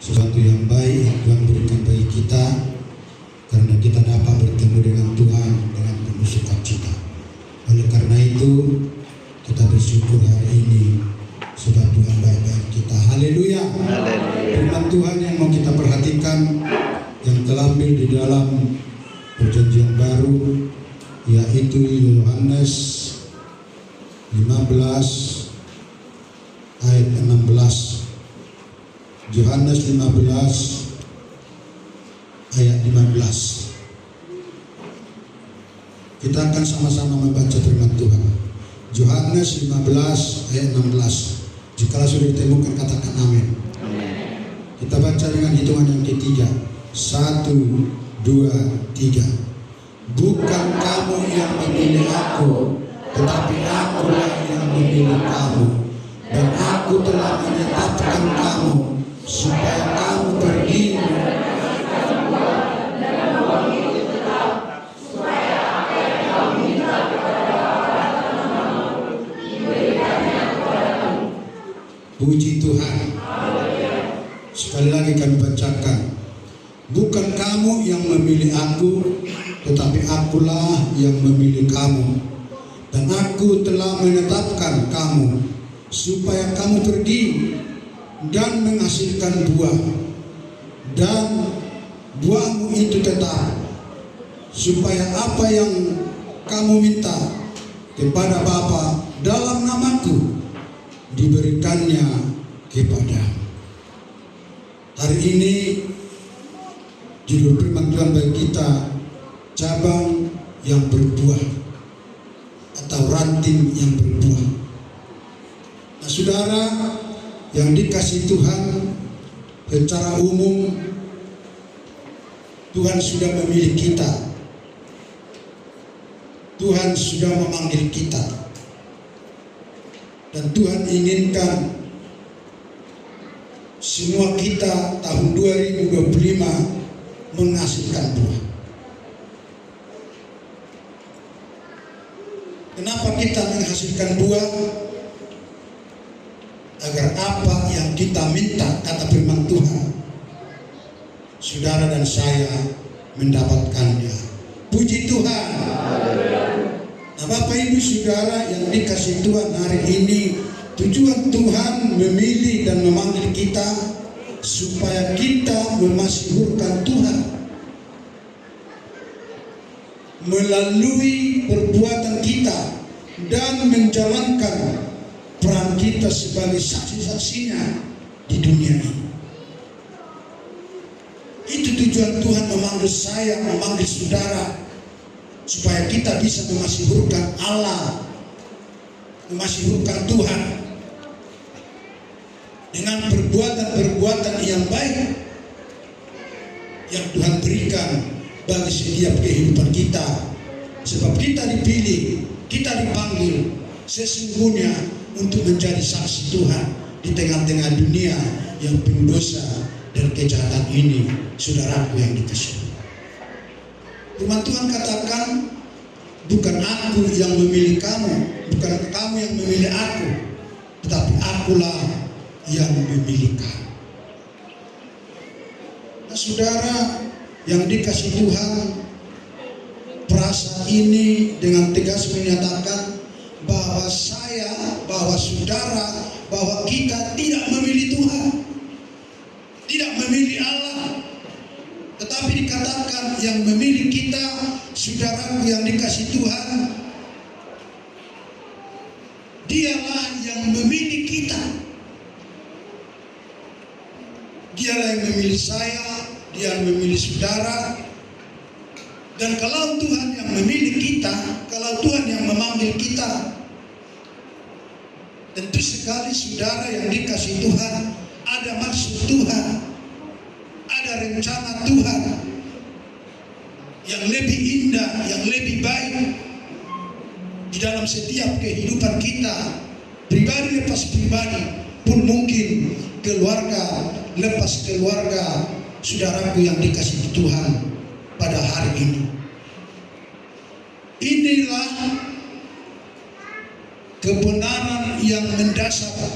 sesuatu yang baik yang Tuhan berikan bagi kita, karena kita dapat bertemu dengan Tuhan dengan penuh sukacita. Oleh karena itu kita bersyukur hari ini sebab Tuhan baik bagi kita. Haleluya. Firman Tuhan yang mau kita perhatikan yang terambil di dalam Perjanjian Baru, yaitu Yohanes 15 ayat 16. Yohanes 15 ayat 15. Kita akan sama-sama membaca firman Tuhan. Yohanes 15 ayat 16. Jika sudah ditemukan katakan amin. Kita baca dengan hitungan yang ketiga. 1, 2, 3. Bukan kamu yang memilih aku, tetapi akulah yang memilih kamu, dan aku telah menetapkan kamu supaya kamu pergi puji Tuhan. Sekali lagi kami bacakan. Bukan kamu yang memilih aku, tetapi akulah yang memilih kamu, dan aku telah menetapkan kamu supaya kamu pergi dan menghasilkan buah, dan buahmu itu tetap, supaya apa yang kamu minta kepada Bapa dalam namaku diberikannya kepada. Hari ini judul firman Tuhan bagi kita, cabang yang berbuah atau ranting yang berbuah. Nah, saudara yang dikasihi Tuhan, secara umum Tuhan sudah memilih kita. Tuhan sudah memanggil kita. Dan Tuhan inginkan semua kita tahun 2025 menghasilkan buah. Kenapa kita menghasilkan buah? Agar apa yang kita minta, kata firman Tuhan, saudara dan saya mendapatkannya. Puji Tuhan. Nah, Bapak Ibu Saudara yang dikasihi Tuhan, hari ini tujuan Tuhan memilih dan memanggil kita supaya kita memasyhurkan Tuhan melalui perbuatan kita dan menjalankan peran kita sebagai saksi-saksinya di dunia ini. Itu tujuan Tuhan memanggil saya, memanggil saudara, supaya kita bisa memasyhurkan Allah, memasyhurkan Tuhan dengan perbuatan-perbuatan yang baik yang Tuhan berikan bagi setiap kehidupan kita. Sebab kita dipilih, kita dipanggil sesungguhnya untuk menjadi saksi Tuhan di tengah-tengah dunia yang penuh dosa dan kejahatan ini, saudaraku yang dikasihi. Firman Tuhan katakan, bukan aku yang memilih kamu, bukan kamu yang memilih aku, tetapi akulah yang memilih kamu. Nah, saudara yang dikasihi Tuhan, perasaan ini dengan tegas menyatakan bahwa saya, bahwa saudara, bahwa kita tidak memilih Tuhan, tidak memilih Allah, tetapi dikatakan yang memilih kita, saudaraku yang dikasihi Tuhan, dialah yang memilih kita. Dialah yang memilih saya, dia yang memilih saudara. Dan kalau Tuhan yang memilih kita, kalau Tuhan yang memanggil kita, tentu sekali saudara yang dikasihi Tuhan, ada maksud Tuhan, ada rencana Tuhan yang lebih indah, yang lebih baik di dalam setiap kehidupan kita, pribadi lepas pribadi, pun mungkin keluarga lepas keluarga, saudaraku yang dikasihi Tuhan pada hari ini. Inilah kebenaran yang mendasar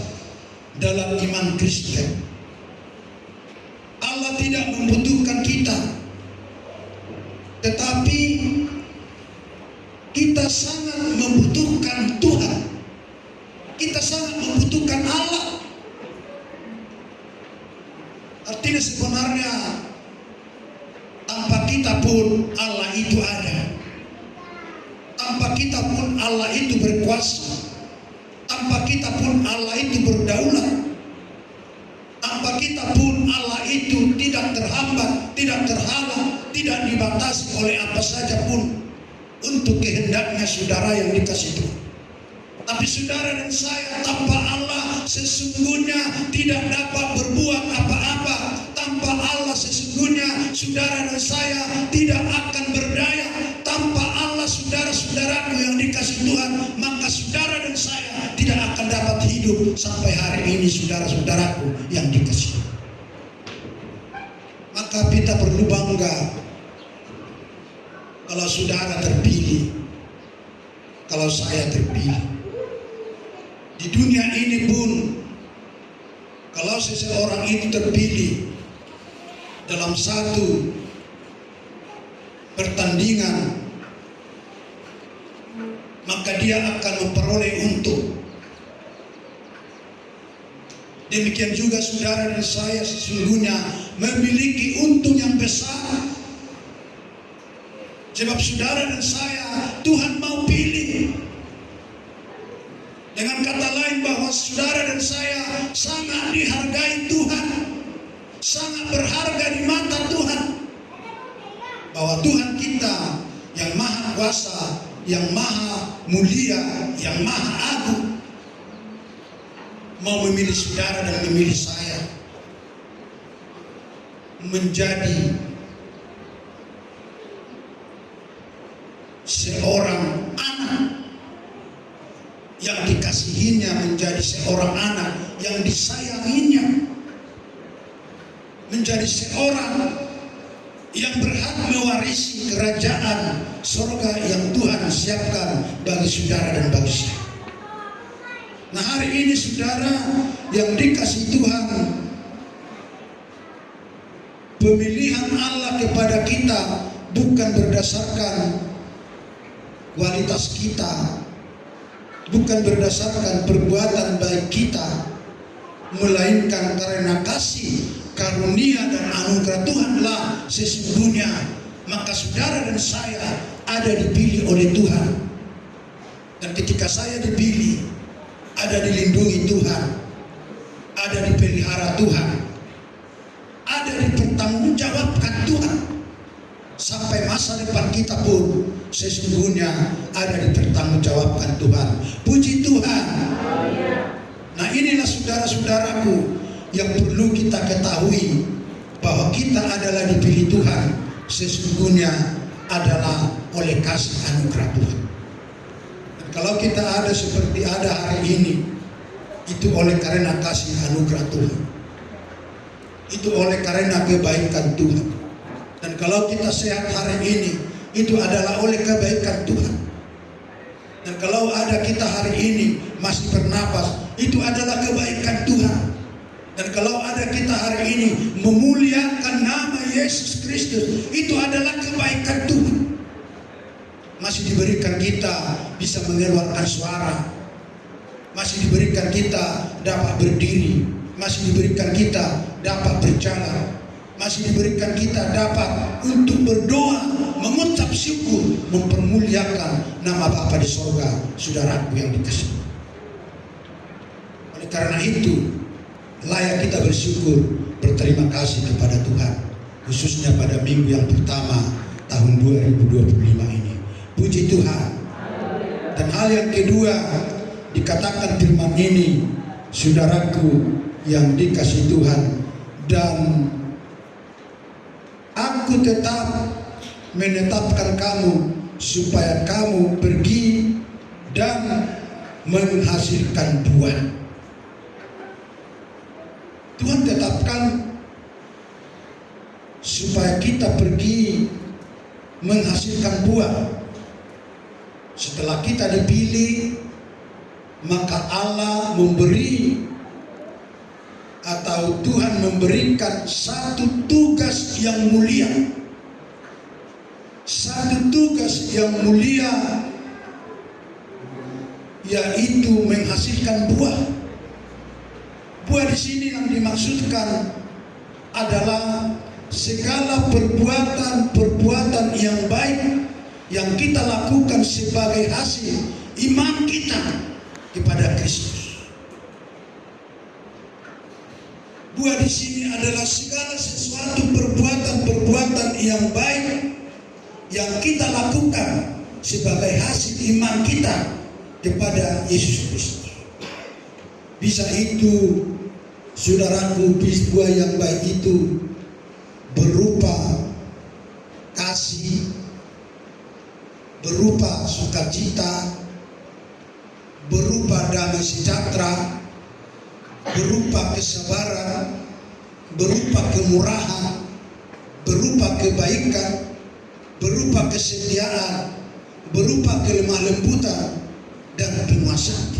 dalam iman Kristen. Allah tidak membutuhkan kita, tetapi kita sangat membutuhkan Tuhan. Kita sangat membutuhkan Allah. Artinya sebenarnya tanpa kita pun Allah itu ada. Tanpa kita pun Allah itu berkuasa. Tanpa kita pun Allah itu berdaulat. Tanpa kita pun Allah itu tidak terhambat, tidak terhalang, tidak dibatasi oleh apa saja pun untuk kehendaknya saudara yang dikasihi Tuhan. Tapi saudara dan saya tanpa Allah sesungguhnya tidak dapat berbuat apa-apa. Tanpa Allah sesungguhnya saudara dan saya tidak akan berdaya. Tanpa Allah saudara-saudaraku yang dikasihi Tuhan, maka saudara dan saya tidak akan dapat hidup sampai hari ini, saudara-saudaraku yang dikasihi. Maka kita perlu bangga kalau saudara terpilih, kalau saya terpilih. Di dunia ini pun, kalau seseorang itu terpilih dalam satu pertandingan, maka dia akan memperoleh untung. Demikian juga saudara dan saya sesungguhnya memiliki untung yang besar. Sebab saudara dan saya Tuhan mau pilih. Dengan kata lain bahwa saudara dan saya sangat dihargai Tuhan, sangat berharga di mata Tuhan. Bahwa Tuhan kita yang maha kuasa, yang maha mulia, yang maha agung mau memilih saudara dan memilih saya menjadi seorang anak yang dikasihinya, menjadi seorang anak yang disayanginya, menjadi seorang yang berhak mewarisi kerajaan surga yang Tuhan siapkan bagi saudara dan bagi saya. Nah, hari ini saudara yang dikasihi Tuhan, pemilihan Allah kepada kita bukan berdasarkan kualitas kita, bukan berdasarkan perbuatan baik kita, melainkan karena kasih, karunia dan anugerah Tuhanlah sesungguhnya. Maka saudara dan saya ada dipilih oleh Tuhan. Dan ketika saya dipilih, ada dilindungi Tuhan, ada dipelihara Tuhan, ada dipertanggungjawabkan Tuhan. Sampai masa depan kita pun sesungguhnya ada dipertanggungjawabkan Tuhan. Puji Tuhan. Nah, inilah saudara-saudaraku yang perlu kita ketahui, bahwa kita adalah dipilih Tuhan sesungguhnya adalah oleh kasih anugerah Tuhan. Dan kalau kita ada seperti ada hari ini, itu oleh karena kasih anugerah Tuhan, itu oleh karena kebaikan Tuhan. Dan kalau kita sehat hari ini, itu adalah oleh kebaikan Tuhan. Dan kalau ada kita hari ini masih bernapas, itu adalah kebaikan Tuhan. Dan kalau ada kita hari ini memuliakan nama Yesus Kristus, itu adalah kebaikan Tuhan. Masih diberikan kita bisa mengeluarkan suara, masih diberikan kita dapat berdiri, masih diberikan kita dapat berjalan, masih diberikan kita dapat untuk berdoa, mengucap syukur, mempermuliakan nama Bapa di sorga, saudaraku yang dikasihi. Oleh karena itu, layak kita bersyukur, berterima kasih kepada Tuhan, khususnya pada minggu yang pertama tahun 2025 ini. Puji Tuhan. Dan hal yang kedua, dikatakan firman ini, saudaraku yang dikasihi Tuhan, dan aku tetap menetapkan kamu supaya kamu pergi dan menghasilkan buah. Tuhan tetapkan supaya kita pergi menghasilkan buah. Setelah kita dipilih, maka Allah memberi atau Tuhan memberikan satu tugas yang mulia. Satu tugas yang mulia, yaitu menghasilkan buah. Buah di sini yang dimaksudkan adalah segala perbuatan yang baik yang kita lakukan sebagai hasil iman kita kepada Kristus. Buah di sini adalah segala sesuatu perbuatan yang baik yang kita lakukan sebagai hasil iman kita kepada Yesus Kristus. Bisa itu, saudaraku, buah yang baik itu berupa kasih, berupa sukacita, berupa damai sejahtera, berupa kesabaran, berupa kemurahan, berupa kebaikan, berupa kesetiaan, berupa kelemah lembutan dan penguasaan.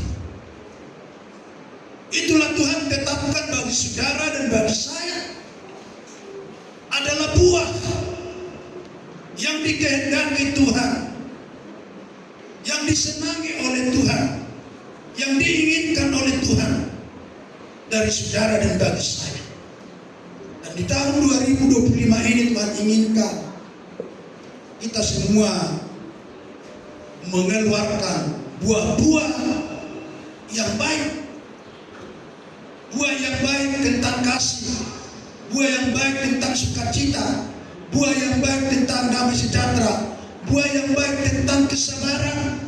Itulah Tuhan tetapkan bagi saudara dan bagi saya adalah buah yang dikehendaki Tuhan, yang disenangi oleh Tuhan, yang diinginkan oleh Tuhan dari saudara dan bagi saya. Dan di tahun 2025 ini Tuhan inginkan kita semua mengeluarkan buah-buah yang baik. Buah yang baik tentang kasih, buah yang baik tentang sukacita, buah yang baik tentang damai sejahtera, buah yang baik tentang kesabaran,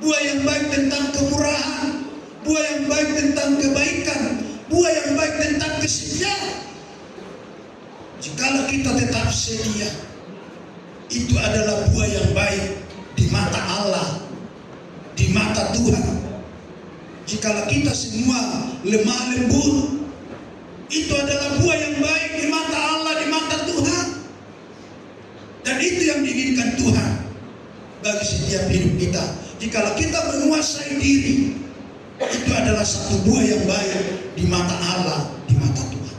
buah yang baik tentang kemurahan, buah yang baik tentang kebaikan, buah yang baik tentang kesetiaan. Jikalau kita tetap setia, itu adalah buah yang baik di mata Allah, di mata Tuhan. Jikalau kita semua lemah lembut, itu adalah buah yang baik di mata Allah, di mata Tuhan. Dan itu yang diinginkan Tuhan bagi setiap hidup kita. Jikalau kita menguasai diri, itu adalah satu buah yang baik di mata Allah, di mata Tuhan.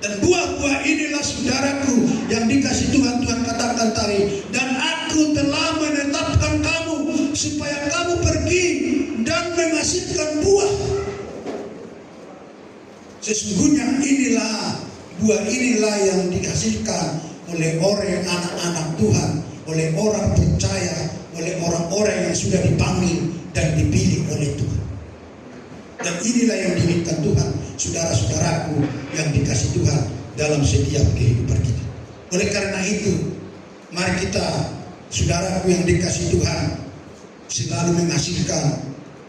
Dan buah-buah inilah saudaraku yang dikasih Tuhan. Tuhan katakan tadi, dan aku telah menetapkan kamu supaya kamu pergi dan menghasilkan buah. Sesungguhnya buah inilah yang dihasilkan oleh orang anak-anak Tuhan, oleh orang percaya, oleh orang-orang yang sudah dipanggil dan dipilih oleh Tuhan. Dan inilah yang diinginkan Tuhan, saudara-saudaraku yang dikasih Tuhan dalam setiap kehidupan kita. Oleh karena itu, mari kita, saudaraku yang dikasih Tuhan, selalu menghasilkan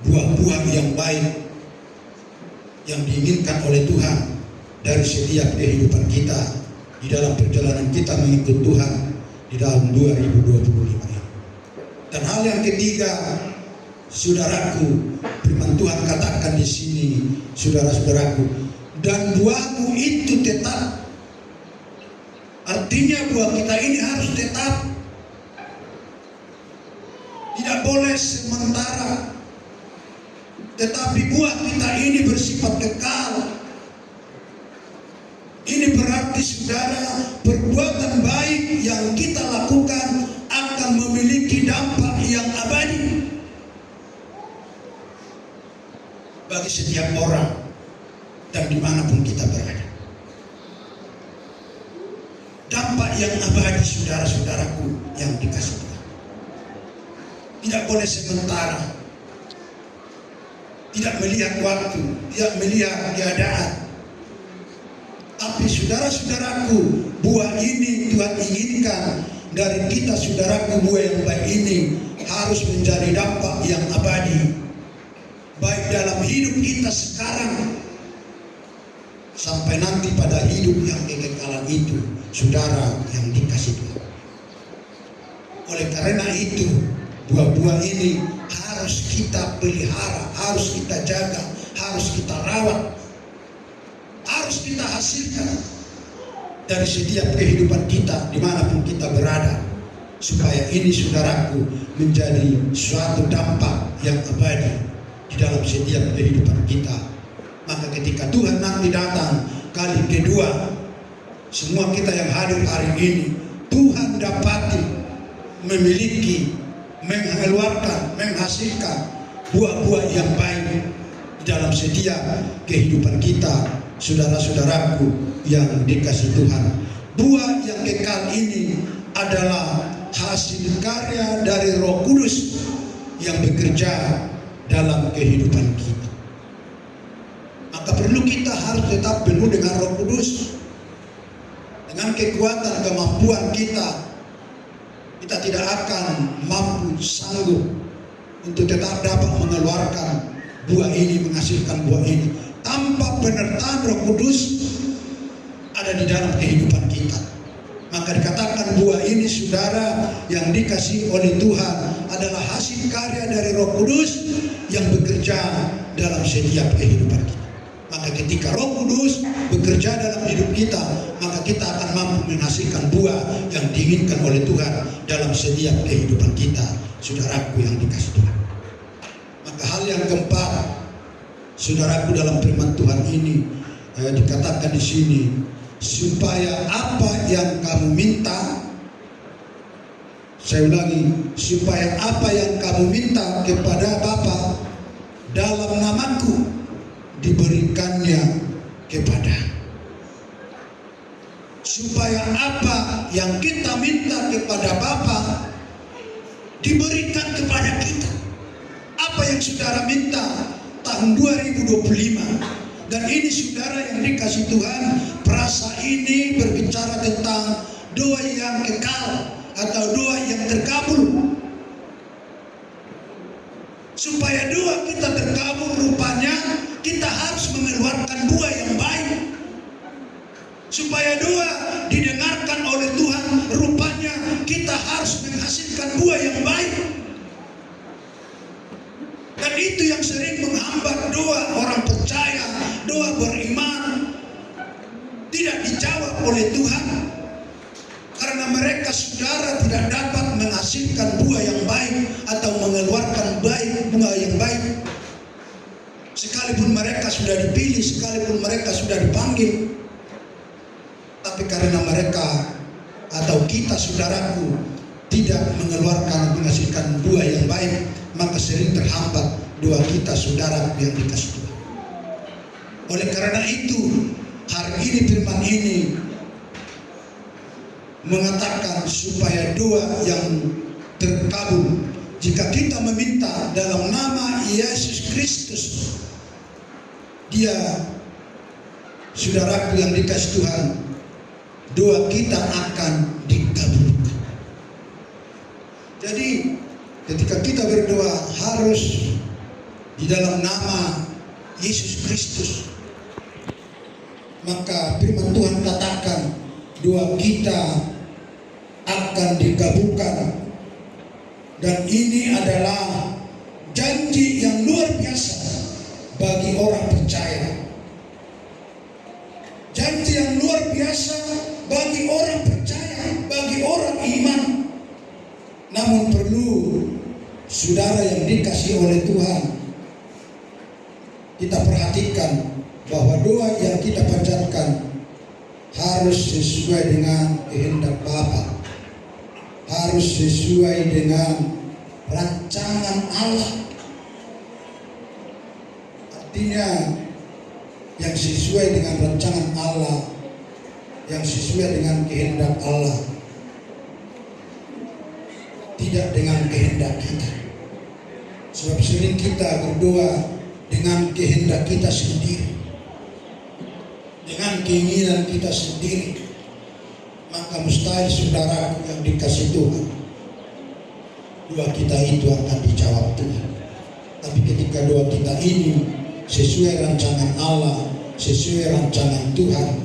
buah-buah yang baik yang diinginkan oleh Tuhan dari setiap kehidupan kita di dalam perjalanan kita mengikut Tuhan di dalam 2025 ini. Dan hal yang ketiga, saudaraku, firman Tuhan katakan di sini, saudara-saudaraku, dan buahmu itu tetap. Artinya buah kita ini harus tetap, tidak boleh sementara. Tetapi buah kita ini bersifat kekal. Ini berarti, saudara, perbuatan baik yang kita lakukan akan memiliki dampak yang abadi bagi setiap orang dan dimanapun kita berada. Dampak yang abadi, saudara-saudaraku yang dikasih Tuhan. Tidak boleh sementara, tidak melihat waktu, tidak melihat keadaan. Tapi saudara-saudaraku, buah ini Tuhan inginkan dari kita, saudaraku. Buah yang baik ini harus menjadi dampak yang abadi, baik dalam hidup kita sekarang sampai nanti pada hidup yang kekekalan itu, saudara yang dikasih Tuhan. Oleh karena itu, buah-buah ini harus kita pelihara, harus kita jaga, harus kita rawat, harus kita hasilkan dari setiap kehidupan kita dimanapun kita berada, supaya ini, saudaraku, menjadi suatu dampak yang abadi di dalam setiap kehidupan kita Maka ketika Tuhan nanti datang kali kedua, semua kita yang hadir hari ini, Tuhan dapati memiliki, mengeluarkan, menghasilkan buah-buah yang baik di dalam setiap kehidupan kita, saudara-saudaraku yang dikasih Tuhan. Buah yang kekal ini adalah hasil karya dari Roh Kudus yang bekerja dalam kehidupan kita. Maka perlu kita harus tetap penuh dengan Roh Kudus. Dengan kekuatan kemampuan kita tidak akan mampu sanggup untuk tetap dapat mengeluarkan buah ini, menghasilkan buah ini. Tanpa penyertaan Roh Kudus ada di dalam kehidupan kita. Maka dikatakan buah ini, saudara, yang dikasih oleh Tuhan adalah hasil karya dari Roh Kudus yang bekerja dalam setiap kehidupan kita. Maka ketika Roh Kudus bekerja dalam hidup kita, maka kita akan mampu menghasilkan buah yang diinginkan oleh Tuhan dalam setiap kehidupan kita, saudaraku yang dikasih Tuhan. Maka hal yang keempat, saudaraku, dalam firman Tuhan ini dikatakan di sini, supaya apa yang kamu minta, saya ulangi, supaya apa yang kamu minta kepada Bapa dalam namaku diberikannya kepada. Supaya apa yang kita minta kepada Bapa diberikan kepada kita. Apa yang saudara minta tahun 2025, dan ini saudara yang dikasih Tuhan, perasa ini berbicara tentang doa yang kekal atau doa yang terkabul. Supaya doa kita terkabul, rupanya kita harus mengeluarkan buah yang baik. Supaya doa didengarkan oleh Tuhan, rupanya kita harus menghasilkan buah yang baik. Dan itu yang sering menghambat doa orang percaya, doa beriman tidak dijawab oleh Tuhan. Karena mereka, saudara, tidak dapat menghasilkan buah yang baik atau mengeluarkan bunga yang baik. Sekalipun mereka sudah dipilih, sekalipun mereka sudah dipanggil, tapi karena mereka atau kita, saudaraku, tidak mengeluarkan, menghasilkan buah yang baik, maka sering terhambat doa kita, saudara yang dikasih Tuhan. Oleh karena itu, hari ini firman ini mengatakan supaya doa yang terkabul, jika kita meminta dalam nama Yesus Kristus, Dia, saudaraku yang dikasih Tuhan, doa kita akan dikabulkan. Jadi ketika kita berdoa harus di dalam nama Yesus Kristus. Maka firman Tuhan katakan doa kita akan dikabulkan. Dan ini adalah janji yang luar biasa bagi orang percaya. Janji yang luar biasa bagi orang percaya, bagi orang iman. Namun perlu, saudara yang dikasih oleh Tuhan, kita perhatikan bahwa doa yang kita panjatkan harus sesuai dengan kehendak Bapa, harus sesuai dengan rancangan Allah. Artinya yang sesuai dengan rancangan Allah, yang sesuai dengan kehendak Allah, tidak dengan kehendak kita. Sebab sering kita berdoa dengan kehendak kita sendiri, dengan keinginan kita sendiri, maka mustahil, saudara yang dikasih Tuhan, doa kita itu akan dijawab Tuhan. Tapi ketika doa kita ini sesuai rancangan Allah, sesuai rancangan Tuhan,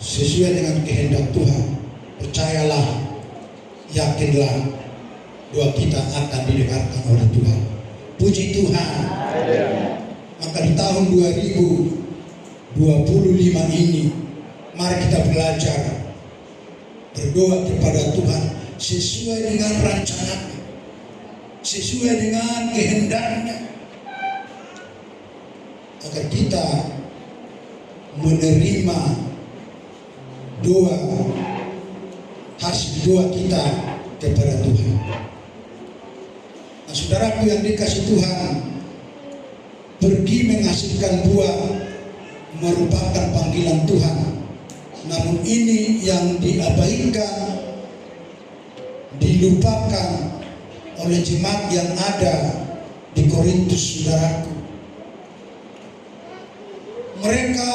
sesuai dengan kehendak Tuhan, percayalah, yakinlah, doa kita akan didengarkan oleh Tuhan. Puji Tuhan. Maka di tahun 2025 ini, mari kita belajar berdoa kepada Tuhan sesuai dengan rancangannya, sesuai dengan kehendaknya. agar kita menerima hasil doa kita kepada Tuhan. Nah, saudaraku yang dikasih Tuhan, pergi menghasilkan buah merupakan panggilan Tuhan. Namun ini yang diabaikan, dilupakan oleh jemaat yang ada di Korintus, saudaraku. Mereka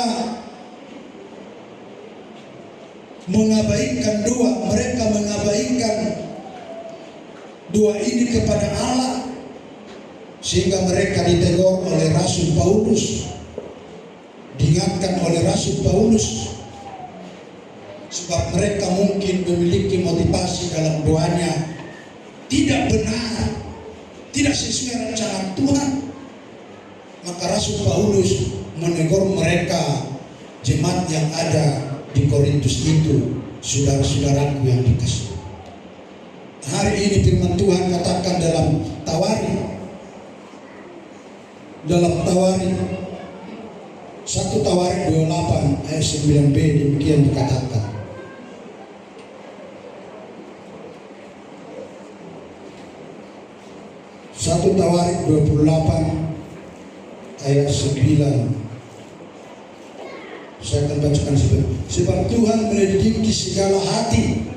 mengabaikan doa, mereka mengabaikan doa ini kepada Allah, sehingga mereka ditegur oleh Rasul Paulus, diingatkan oleh Rasul Paulus, sebab mereka mungkin memiliki motivasi dalam doanya tidak benar, tidak sesuai rencana Tuhan. Maka Rasul Paulus menegur mereka, jemaat yang ada di Korintus itu, saudara-saudaraku yang dikasihi. Hari ini firman Tuhan katakan dalam Tawarik 1 Tawarik 28 ayat 9b, demikian dikatakan. 1 Tawarik 28 ayat 9. Saya akan bacakan sebab Tuhan menyelidiki segala hati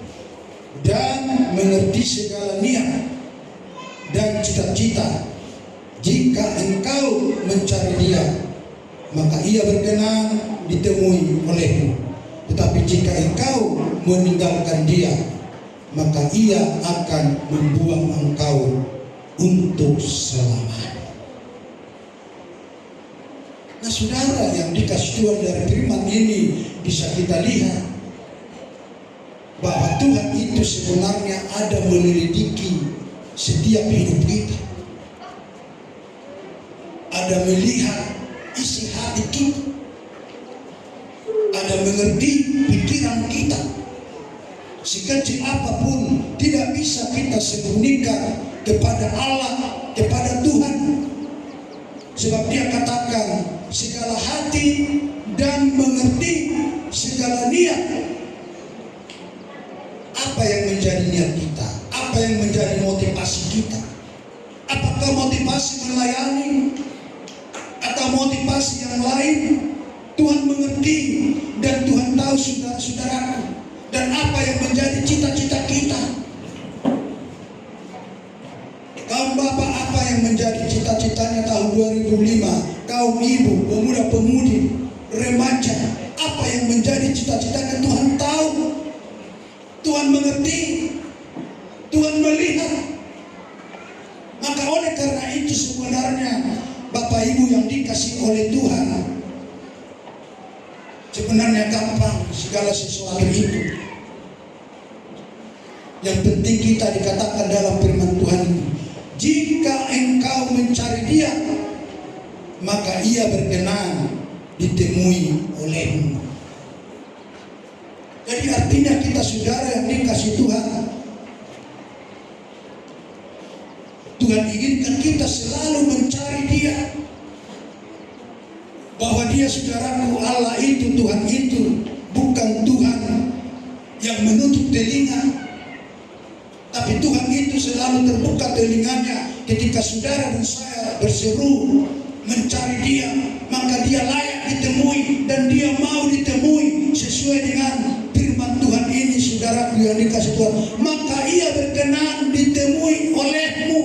dan mengerti segala niat dan cita-cita. Jika engkau mencari Dia, maka Ia berkenan ditemui olehmu. Tetapi jika engkau meninggalkan Dia, maka Ia akan membuang engkau untuk selamanya. Nah, saudara yang dikasih Tuhan, dari firman ini bisa kita lihat bahwa Tuhan itu sebenarnya ada menyelidiki setiap hidup kita, ada melihat isi hati kita, ada mengerti pikiran kita. Sekecil apapun tidak bisa kita sembunyikan kepada Allah, kepada Tuhan. Sebab Dia katakan segala hati dan mengerti segala niat. Apa yang menjadi niat kita? Apa yang menjadi motivasi kita? Apakah motivasi melayani atau motivasi yang lain? Tuhan mengerti dan Tuhan tahu, saudara-saudaraku. Dan apa yang menjadi cita-cita kita? Kaum bapak, apa yang menjadi cita-citanya tahun 2005? Kaum ibu, pemuda-pemudi, remaja, apa yang menjadi cita-citanya? Tuhan tahu, Tuhan mengerti, Tuhan melihat. Maka oleh karena itu sebenarnya Bapak Ibu yang dikasih oleh Tuhan, sebenarnya gampang segala sesuatu itu. Yang penting kita dikatakan dalam firman Tuhan itu, jika engkau mencari Dia, maka Ia berkenan ditemui olehmu. Jadi artinya kita, saudara yang dikasih Tuhan, Tuhan inginkan kita selalu mencari Dia. Bahwa Dia, saudaraku, Allah itu, Tuhan itu bukan Tuhan yang menutup telinga, tapi Tuhan itu selalu terbuka telinganya ketika saudara dan saya berseru mencari Dia. Maka Dia layak ditemui dan Dia mau ditemui sesuai dengan firman Tuhan ini, saudaraku yang dikasih Tuhan. Maka Ia berkenan ditemui olehmu.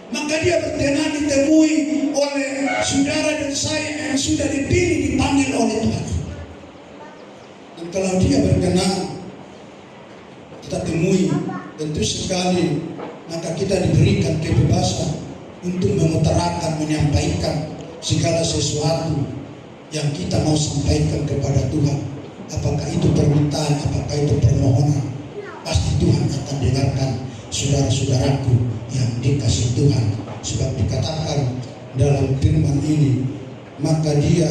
Maka Dia berkenan ditemui oleh saudara dan saya yang sudah dipilih, dipanggil oleh Tuhan. Dan kalau Dia berkenan kita temui, tentu sekali maka kita diberikan kebebasan untuk mengutarakan, menyampaikan segala sesuatu yang kita mau sampaikan kepada Tuhan. Apakah itu permintaan, apakah itu permohonan, pasti Tuhan akan dengarkan, saudara-saudaraku yang dikasih Tuhan. Sebab dikatakan dalam firman ini, maka Dia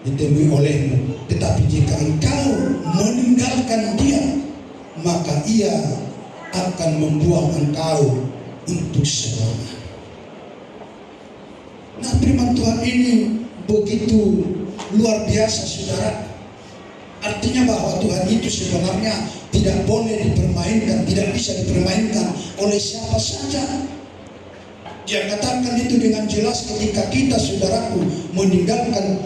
ditemui olehmu. Tetapi jika engkau meninggalkan Dia, maka Ia akan membuang engkau untuk selamanya. Nah, firman Tuhan ini begitu luar biasa, saudara. Artinya bahwa Tuhan itu sebenarnya tidak boleh dipermainkan, tidak bisa dipermainkan oleh siapa saja. Dia katakan itu dengan jelas ketika kita, saudaraku, meninggalkan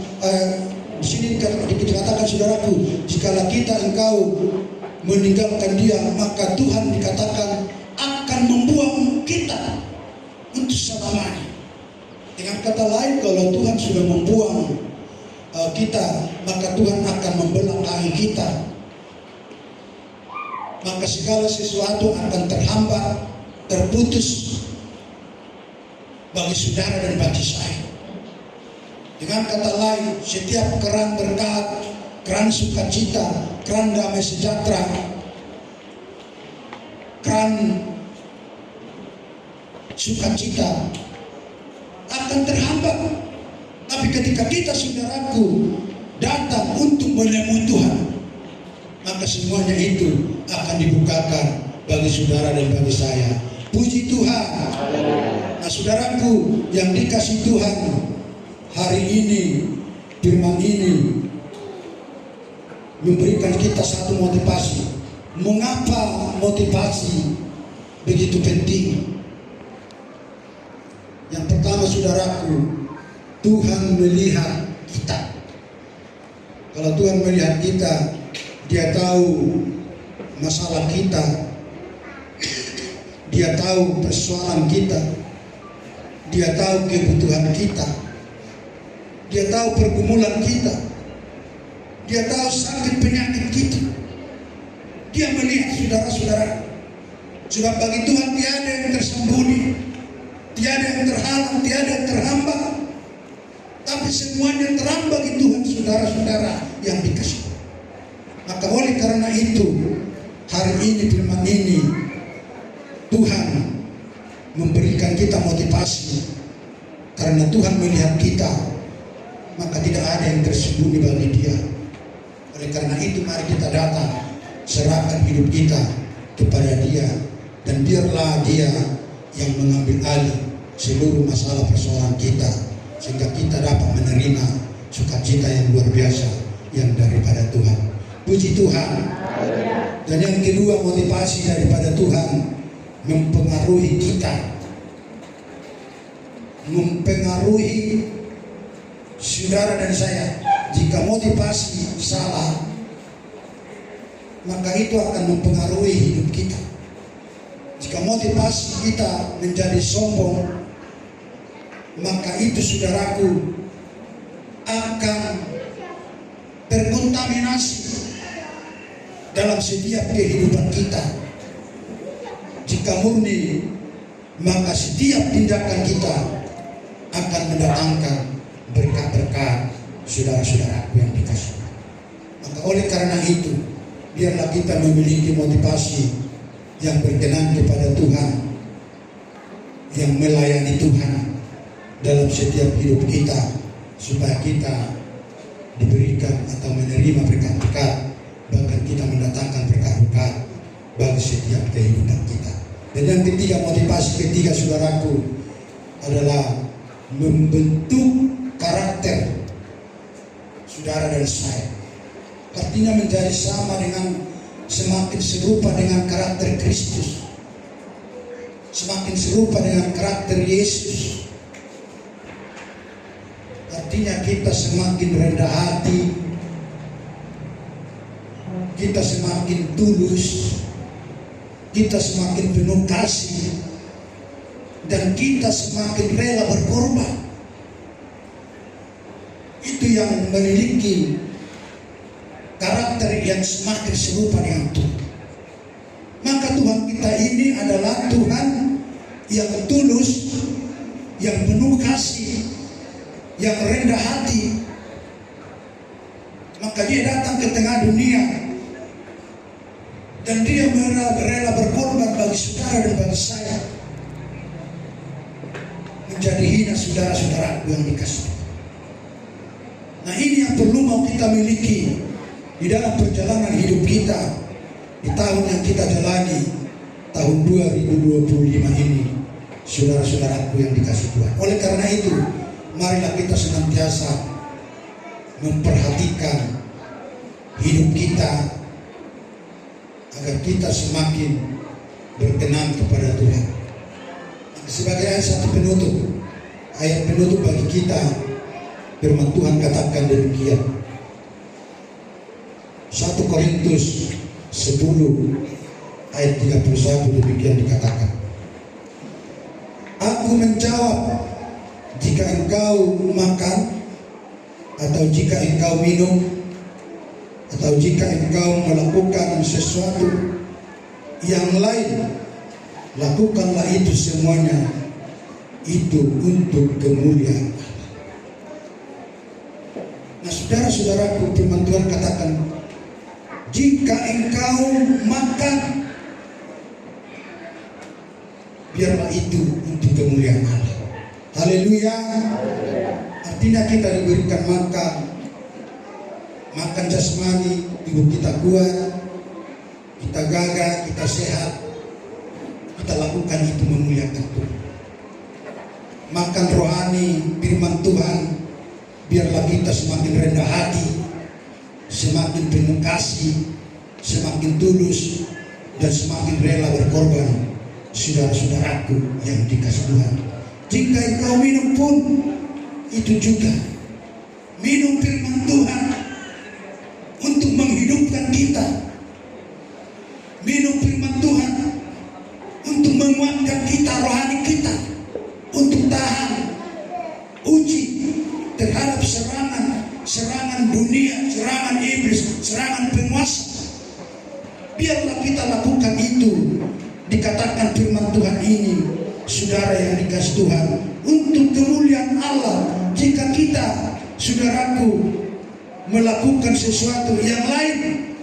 di sini dikatakan, saudaraku, jikalau engkau meninggalkan dia, maka Tuhan dikatakan akan membuang kita untuk selamanya. Dengan kata lain, kalau Tuhan sudah membuang kita, maka Tuhan akan membelah kaki kita. Maka segala sesuatu akan terhambat, terputus bagi saudara dan bagi saya. Dengan kata lain, setiap keran berkat, keran sukacita, keran damai sejahtera, keran sukacita akan terhambat. Tapi ketika kita, saudaraku, datang untuk menemui Tuhan, maka semuanya itu akan dibukakan bagi saudara dan bagi saya. Puji Tuhan. Nah, saudaraku yang dikasih Tuhan, hari ini firman ini memberikan kita satu motivasi. Mengapa motivasi begitu penting? Yang pertama, saudaraku, Tuhan melihat kita. Kalau Tuhan melihat kita, Dia tahu masalah kita, Dia tahu persoalan kita, Dia tahu kebutuhan kita, Dia tahu pergumulan kita, Dia tahu sakit penyakit kita. Dia melihat, saudara-saudara. Sebab bagi Tuhan tiada yang tersembunyi, tiada yang terhalang, tiada yang terhambat. Tapi semuanya terang bagi Tuhan, saudara-saudara yang dikasihi. Maka oleh karena itu, hari ini firman ini Tuhan memberikan kita motivasi. Karena Tuhan melihat kita, maka tidak ada yang tersembunyi bagi Dia. Oleh karena itu, mari kita datang, serahkan hidup kita kepada Dia, dan biarlah Dia yang mengambil alih seluruh masalah persoalan kita, sehingga kita dapat menerima sukacita yang luar biasa yang daripada Tuhan. Puji Tuhan. Dan yang kedua, motivasi daripada Tuhan mempengaruhi kita, mempengaruhi saudara dan saya. Jika motivasi salah, maka itu akan mempengaruhi hidup kita. Jika motivasi kita menjadi sombong, maka itu, saudaraku, akan terkontaminasi dalam setiap kehidupan kita. Jika murni, maka setiap tindakan kita akan mendatangkan berkat-berkat, saudara-saudaraku yang dikasihi. Maka oleh karena itu, biarlah kita memiliki motivasi yang berkenan kepada Tuhan, yang melayani Tuhan dalam setiap hidup kita, supaya kita diberikan atau menerima berkat-berkat, bahkan kita mendatangkan berkat-berkat bagi setiap kehidupan kita. Dan yang ketiga, motivasi ketiga, saudaraku, adalah membentuk karakter saudara dan saya. Artinya menjadi sama dengan, semakin serupa dengan karakter Kristus, semakin serupa dengan karakter Yesus. Artinya kita semakin rendah hati, kita semakin tulus, kita semakin penuh kasih, dan kita semakin rela berkorban. Itu yang memiliki karakter yang semakin serupa dengan Tuhan. Maka Tuhan kita ini adalah Tuhan yang tulus, yang penuh kasih, yang rendah hati. Maka Dia datang ke tengah dunia, dan Dia rela berkorban bagi saudara dan bagi saya, menjadi hina saudara-saudaraku yang dikasihi. Nah, ini yang perlu mau kita miliki di dalam perjalanan hidup kita di tahun yang kita jalani, tahun 2025 ini, saudara-saudaraku yang dikasihi Tuhan. Oleh karena itu, marilah kita senantiasa memperhatikan hidup kita agar kita semakin berkenan kepada Tuhan. Sebagai ayat penutup bagi kita, firman Tuhan katakan demikian. 1 Korintus 10 ayat 31 demikian dikatakan. Aku menjawab, jika engkau makan, atau jika engkau minum, atau jika engkau melakukan sesuatu yang lain, lakukanlah itu semuanya itu untuk kemuliaan. Nah, saudara-saudaraku, firman Tuhan katakan, jika engkau makan, biarlah itu untuk kemuliaan Allah. Haleluya. Artinya kita diberikan makan jasmani, tubuh kita kuat, kita gagah, kita sehat, kita lakukan itu memuliakan Tuhan. Makan rohani, firman Tuhan, biarlah kita semakin rendah hati, semakin penuh kasih, semakin tulus, dan semakin rela berkorban. Saudara-saudaraku yang dikasih Tuhan, jika engkau minum pun, itu juga minum firman Tuhan untuk menghidupkan kita, minum firman Tuhan untuk menguatkan kita, rohani kita, untuk tahan uji terhadap serangan dunia, serangan iblis, serangan penguasa. Biarlah kita lakukan itu. Dikatakan firman Tuhan ini, saudara yang dikasih Tuhan, untuk kemuliaan Allah. Jika kita, saudaraku, melakukan sesuatu yang lain,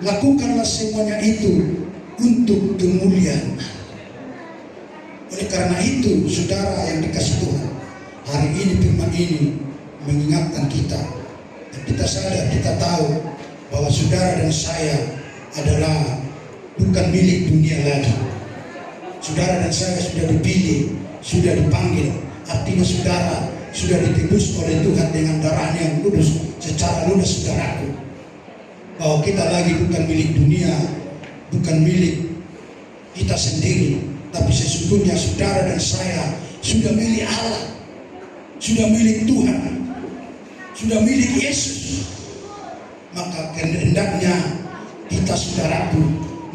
lakukanlah semuanya itu untuk kemuliaan. Oleh karena itu, saudara yang dikasih Tuhan, hari ini firman ini mengingatkan kita, dan kita sadar, kita tahu bahwa saudara dan saya adalah bukan milik dunia lagi. Saudara dan saya sudah dipilih, sudah dipanggil. Artinya saudara sudah ditebus oleh Tuhan dengan darahnya yang kudus secara lunas, saudaraku. Bahwa kita lagi bukan milik dunia, bukan milik kita sendiri, tapi sesungguhnya saudara dan saya sudah milik Allah, sudah milik Tuhan, sudah milik Yesus. Maka hendaknya kita, saudaraku,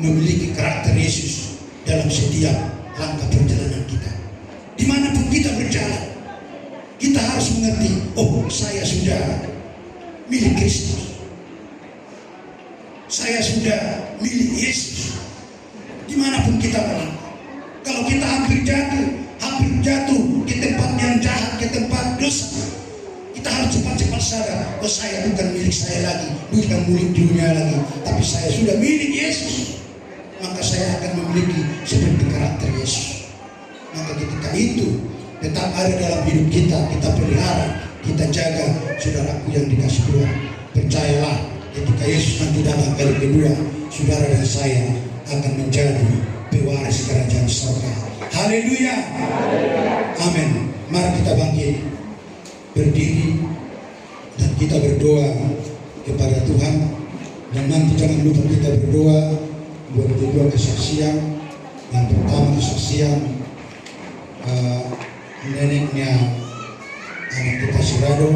memiliki karakter Yesus dalam setiap langkah perjalanan kita. Dimanapun kita berjalan, kita harus mengerti, oh, saya sudah milik Kristus, saya sudah milik Yesus. Dimanapun kita berada, kalau kita hampir jatuh ke tempat yang jahat, ke tempat dosa, kita harus cepat-cepat sadar, oh, saya bukan milik saya lagi, bukan milik dunia lagi, tapi saya sudah milik Yesus. Maka saya akan memiliki seperti karakter Yesus. Maka ketika itu tetap ada dalam hidup kita, kita pelihara, kita jaga, saudaraku yang dikasih Tuhan. Percayalah, ketika Yesus nanti datang kali kedua, saudara dan saya akan menjadi pewaris kerajaan surga. Haleluya. Amin. Mari kita bangkit, berdiri, dan kita berdoa kepada Tuhan. Dan nanti jangan lupa kita berdoa buat kedua kesaksian. Yang pertama kesaksian neneknya anak kita Sirado,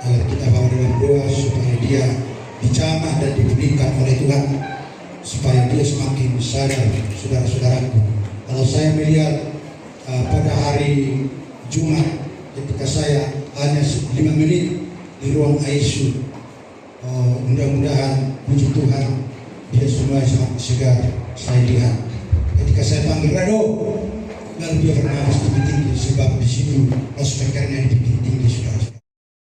agar kita bawa dalam doa supaya dia dijamah dan diberikan oleh Tuhan, supaya dia semakin sadar. Saudara-saudaraku, kalau saya melihat pada hari Jumat ketika saya hanya 5 menit di ruang ICU, mudah-mudahan puji Tuhan dia semua sangat segar. Saya lihat ketika saya panggil Rado, lalu dia bernafas tinggi-tinggi, sebab di situ loudspeakernya tinggi-tinggi, saudara.